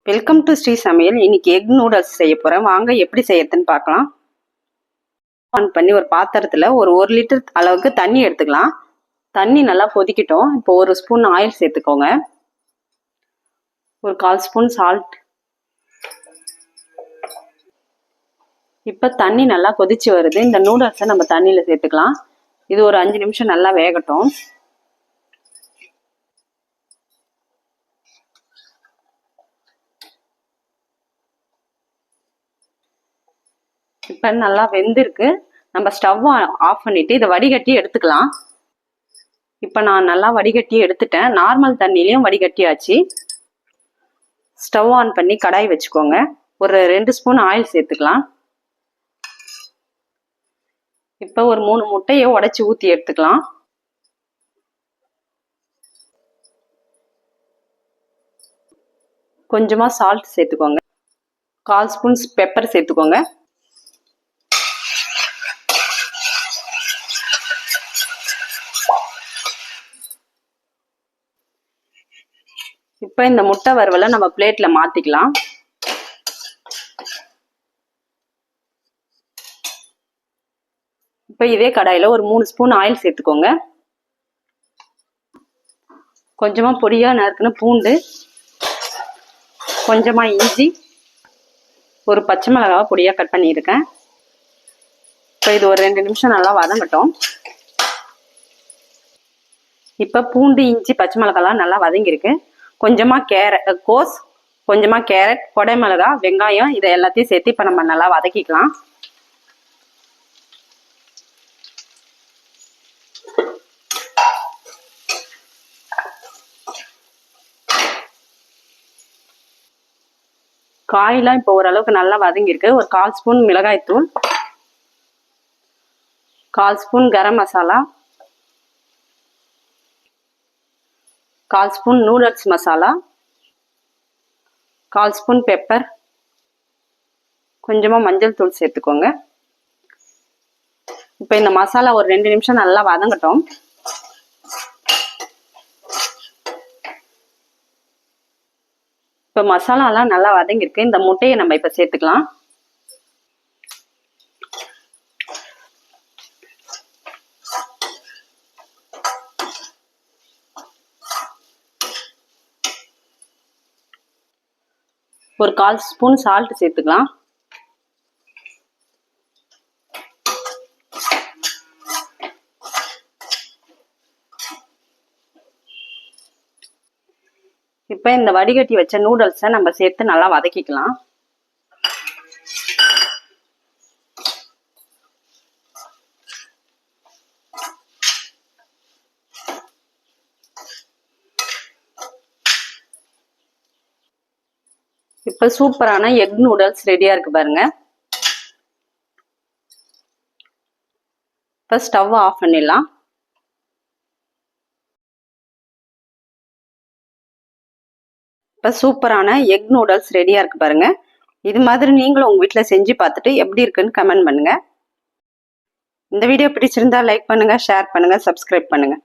Welcome to Sri சமையல். இன்னைக்கு egg noodles செய்ய போறேன். வாங்க எப்படி செய்யறதுன்னு பார்க்கலாம். ஆன் பண்ணி ஒரு பாத்திரத்துல ஒரு 1 லிட்டர் அளவுக்கு தண்ணி எடுத்துக்கலாம். தண்ணி நல்லா கொதிக்கட்டும். இப்போ 1 ஸ்பூன் ஆயில் சேர்த்துக்கோங்க. ஒரு 1/4 ஸ்பூன் சால்ட். இப்போ தண்ணி நல்லா கொதிச்சு வருது. இந்த நூடுல்ஸை நம்ம தண்ணியில சேர்த்துக்கலாம். இது ஒரு 5 நிமிஷம் நல்லா வேகட்டும். இப்போ நல்லா வெந்திருக்கு. நம்ம ஸ்டவ் ஆஃப் பண்ணிட்டு இதை வடிகட்டி எடுத்துக்கலாம். இப்போ நான் நல்லா வடிகட்டி எடுத்துட்டேன். நார்மல் தண்ணிலையும் வடிகட்டியாச்சு. ஸ்டவ் ஆன் பண்ணி கடாய் வச்சுக்கோங்க. ஒரு 2 ஸ்பூன் ஆயில் சேர்த்துக்கலாம். இப்போ ஒரு 3 முட்டையை உடைச்சி ஊற்றி எடுத்துக்கலாம். கொஞ்சமாக சால்ட் சேர்த்துக்கோங்க. 1/4 ஸ்பூன் பெப்பர் சேர்த்துக்கோங்க. இப்போ இந்த முட்டை வறுவலை நம்ம பிளேட்ல மாத்திக்கலாம். இப்போ இதே கடாயில ஒரு 3 ஸ்பூன் ஆயில் சேர்த்துக்கோங்க. கொஞ்சமா பொடியா நறுக்குன பூண்டு, கொஞ்சமா இஞ்சி, ஒரு பச்சை மிளகாவை பொடியா கட் பண்ணியிருக்கேன். இப்போ இது ஒரு 2 நிமிஷம் நல்லா வதங்கட்டும். இப்போ பூண்டு, இஞ்சி, பச்சை மிளகாலாம் நல்லா வதங்கிருக்கு. கொஞ்சமா கோஸ், கொஞ்சமா கேரட், கொடை மிளகா, வெங்காயம், இதை எல்லாத்தையும் சேர்த்து இப்போ நம்ம நல்லா வதக்கிக்கலாம். காயெல்லாம் இப்போ ஓரளவுக்கு நல்லா வதங்கிருக்கு. ஒரு 1/4 ஸ்பூன் மிளகாய்த்தூள், 1/4 spoon garam masala, 1/4 spoon noodles masala, 1/4 spoon pepper, கொஞ்சமா மஞ்சள் தூள் சேர்த்துக்கோங்க. இப்போ இந்த மசாலா ஒரு 2 நிமிஷம் நல்லா வதங்கட்டும். இப்போ மசாலாலாம் நல்லா வதங்கிருக்கு. இந்த முட்டையை நம்ம இப்போ சேர்த்துக்கலாம். ஒரு 1/4 ஸ்பூன் சால்ட் சேர்த்துக்கலாம். இப்போ இந்த வடிகட்டி வச்ச நூடுல்ஸை நம்ம சேர்த்து நல்லா வதக்கிக்கலாம். இப்போ சூப்பரான எக் நூடுல்ஸ் ரெடியா இருக்கு பாருங்க. இப்போ ஸ்டவ் ஆஃப் பண்ணிடலாம். இப்போ சூப்பரான எக் நூடுல்ஸ் ரெடியா இருக்கு பாருங்க. இது மாதிரி நீங்களும் உங்க வீட்டில் செஞ்சு பார்த்துட்டு எப்படி இருக்குன்னு கமெண்ட் பண்ணுங்க. இந்த வீடியோ பிடிச்சிருந்தா லைக் பண்ணுங்க, ஷேர் பண்ணுங்க, சப்ஸ்கிரைப் பண்ணுங்க.